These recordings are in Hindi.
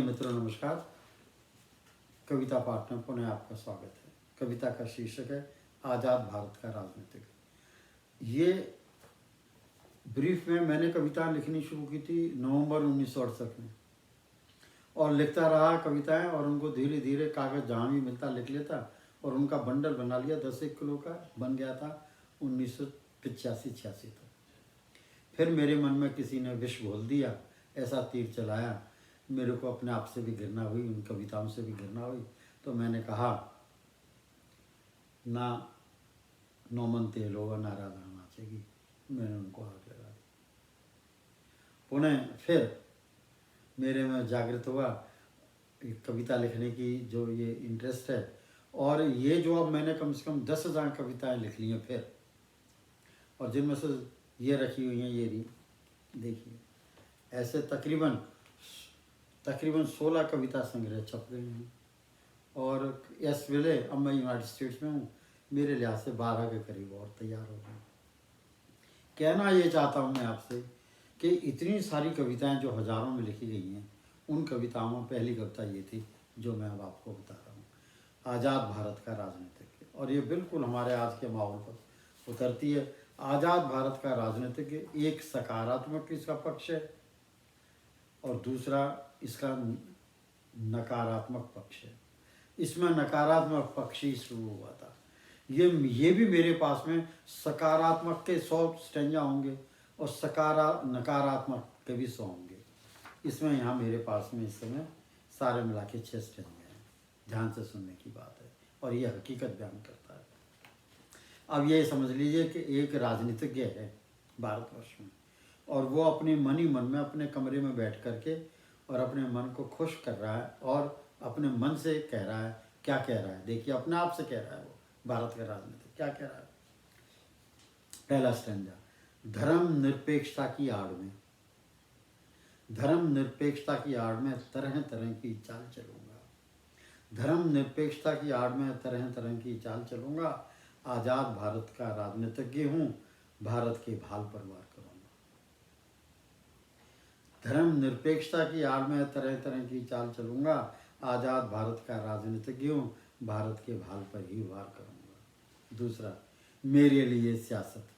मित्रों नमस्कार। कविता पाठ में पुनः आपका स्वागत है। कविता का शीर्षक है आज़ाद भारत का राजनीतिक। ये ब्रीफ में मैंने कविता लिखनी शुरू की थी नवंबर 1968 में और लिखता रहा कविताएं और उनको धीरे धीरे कागज़ जहाँ भी मिलता लिख लेता और उनका बंडल बना लिया। 10-1 किलो का बन गया था 1985-86 तक। फिर मेरे मन में किसी ने विष घोल दिया, ऐसा तीर चलाया, मेरे को अपने आप से भी घृणा हुई, उन कविताओं से भी घृणा हुई। तो मैंने कहा ना नौमन तेल होगा ना राधा नाचेगी, मैंने उनको आग लगा दी। पुनः फिर मेरे में जागृत हुआ कविता लिखने की जो ये इंटरेस्ट है, और ये जो अब मैंने कम से कम 10,000 कविताएं लिख ली हैं फिर, और जिनमें से ये रखी हुई हैं, ये रही देखिए, ऐसे तकरीबन 16 कविता संग्रह छप गए हैं। और इस वेले अब मैं यूनाइटेड स्टेट्स में हूँ, मेरे लिहाज से 12 के करीब और तैयार हो गए। कहना ये चाहता हूँ मैं आपसे कि इतनी सारी कविताएं जो हज़ारों में लिखी गई हैं, उन कविताओं में पहली कविता ये थी जो मैं अब आपको बता रहा हूँ, आज़ाद भारत का राजनीतिक। और ये बिल्कुल हमारे आज के माहौल पर उतरती है। आज़ाद भारत का राजनीतिक एक सकारात्मक इसका पक्ष है और दूसरा इसका नकारात्मक पक्ष है। इसमें नकारात्मक पक्ष ही शुरू हुआ था। ये भी मेरे पास में सकारात्मक के 100 स्टेंजा होंगे और नकारात्मक के भी 100 होंगे। इसमें यहाँ मेरे पास में इस समय सारे मिला के 6 स्टेंजा हैं। ध्यान से सुनने की बात है और ये हकीकत बयान करता है। अब ये समझ लीजिए कि एक राजनीतिज्ञ है भारतवर्ष में, और वो अपने मन ही मन में अपने कमरे में बैठ करके और अपने मन को खुश कर रहा है और अपने मन से कह रहा है। क्या कह रहा है? देखिए, अपने आप से कह रहा है वो भारत का राजनीतिक। क्या कह रहा है? पहला स्टेंजा, धर्म निरपेक्षता की आड़ में, धर्म निरपेक्षता की आड़ में तरह तरह की चाल चलूंगा, धर्म निरपेक्षता की आड़ में तरह तरह की चाल चलूंगा, आज़ाद भारत का राजनीतिज्ञ हूँ, भारत के भाल पर वार करूँगा। धर्म निरपेक्षता की आड़ में तरह तरह की चाल चलूँगा, आज़ाद भारत का राजनीतिज्ञ हूँ, भारत के भाल पर ही वार करूँगा। दूसरा, मेरे लिए सियासत।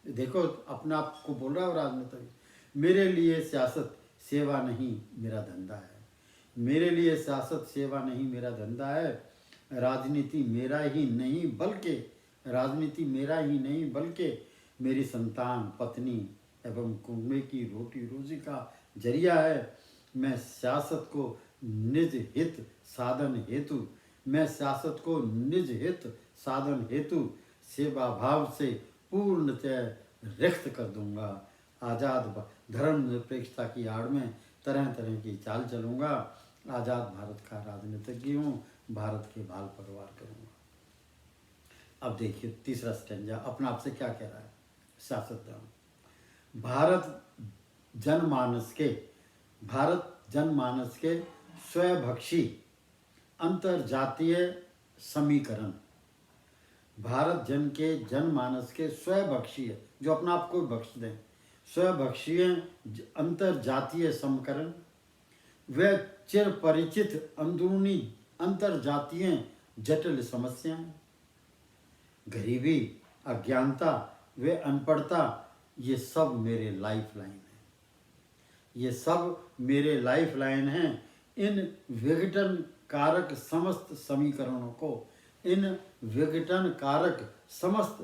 देखो, अपने आप को बोल रहा है राजनीतिज्ञ, मेरे लिए सियासत सेवा नहीं मेरा धंधा है, मेरे लिए सियासत सेवा नहीं मेरा धंधा है, राजनीति मेरा ही नहीं बल्कि मेरी संतान, पत्नी एवं कुंबे की रोटी रोजी का जरिया है। मैं सियासत को निज हित साधन हेतु सेवा भाव से पूर्णतः रिक्त कर दूंगा। आज़ाद धर्म निरपेक्षता की आड़ में तरह तरह की चाल चलूँगा, आज़ाद भारत का राजनीतिज्ञ हूँ, भारत के भाल पर वार करूँगा। अब देखिए तीसरा स्टेंजा अपने आप से क्या कह रहा है सियासतदान। भारत जनमानस के स्वभक्षी अंतरजातीय समीकरण, भारत जनमानस के स्वभक्षीय, जो अपना आप को बख्श दें, स्वभक्षीय अंतरजातीय समीकरण व चिर परिचित अंदरूनी अंतरजातीय जटिल समस्याएं, गरीबी, अज्ञानता व अनपढ़ता, ये सब मेरे लाइफलाइन है। ये सब मेरे लाइफलाइन हैं। इन विघटन कारक समस्त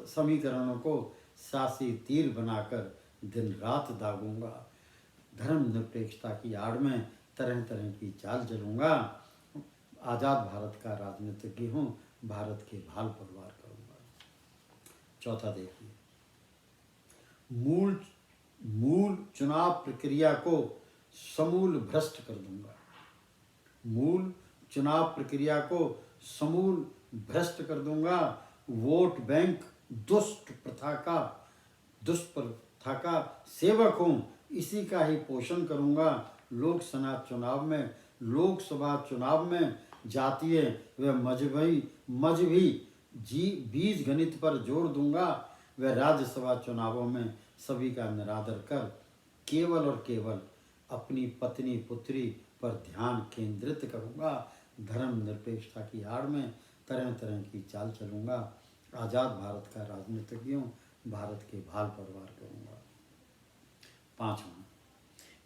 समीकरणों को सासी तीर बनाकर दिन रात दागूंगा। धर्म निरपेक्षता की आड़ में तरह तरह की चाल चलूंगा, आज़ाद भारत का राजनीतिज्ञ हूँ, भारत के भाल पर वार करूंगा। चौथा देखिए, मूल चुनाव प्रक्रिया को समूल भ्रष्ट कर दूंगा, मूल चुनाव प्रक्रिया को समूल भ्रष्ट कर दूंगा। वोट बैंक दुष्प्रथा का सेवक हूँ, इसी का ही पोषण करूंगा। लोकसभा चुनाव में जातीय व मजहबी बीज गणित पर जोर दूंगा व राज्यसभा चुनावों में सभी का निरादर कर केवल और केवल अपनी पत्नी, पुत्री पर ध्यान केंद्रित करूँगा। धर्मनिरपेक्षता की आड़ में तरह तरह की चाल चलूँगा। आज़ाद भारत का राजनीतिज्ञ हूँ, भारत के भाल परवार करूँगा। 5वां,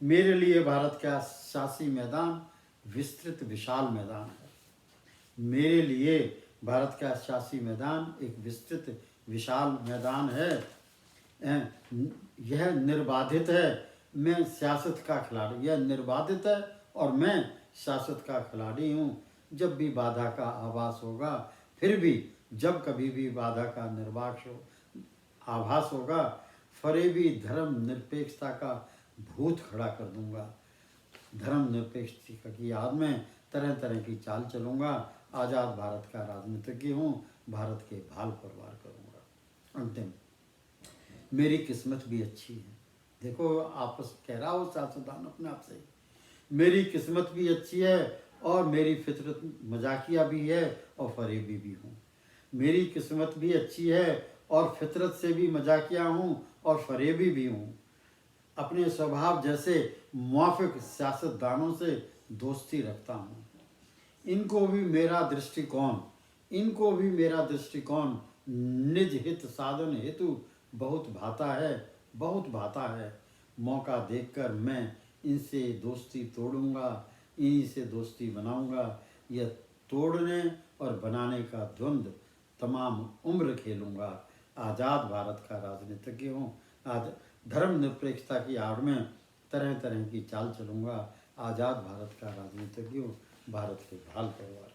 मेरे लिए भारत का सियासी मैदान विस्तृत विशाल मैदान है। मेरे लिए भारत का सियासी मैदान एक विस्तृत विशाल मैदान है। यह निर्बाधित है। मैं सियासत का खिलाड़ी, यह निर्बाधित है और मैं सियासत का खिलाड़ी हूँ। जब भी बाधा का आभास होगा, फिर भी जब कभी भी बाधा का आभास होगा, फरेबी धर्म निरपेक्षता का भूत खड़ा कर दूंगा। धर्म निरपेक्षता की याद में तरह तरह की चाल चलूँगा। आज़ाद भारत का राजनीतिज्ञ हूँ, भारत के भाल परवार करूँगा। अंतिम, मेरी किस्मत भी अच्छी है। देखो, आपस कह रहा हो सियासतदान अपने आप से, मेरी किस्मत भी अच्छी है और मेरी फितरत मजाकिया भी है और फरेबी भी हूँ। मेरी किस्मत भी अच्छी है और फितरत से भी मजाकिया हूँ और फरेबी भी हूँ। अपने स्वभाव जैसे मुआफिक सियासतदानों से दोस्ती रखता हूँ। इनको भी मेरा दृष्टिकोण निज हित साधन हेतु बहुत भाता है। मौका देखकर मैं इनसे दोस्ती तोड़ूंगा, इन्हीं से दोस्ती बनाऊंगा। यह तोड़ने और बनाने का द्वंद्व तमाम उम्र खेलूंगा। आज़ाद भारत का राजनीतिज्ञ हूँ, धर्म निरपेक्षता की आड़ में तरह तरह की चाल चलूँगा। आज़ाद भारत का राजनीतिज्ञ हूँ, भारत के भाल परिवार।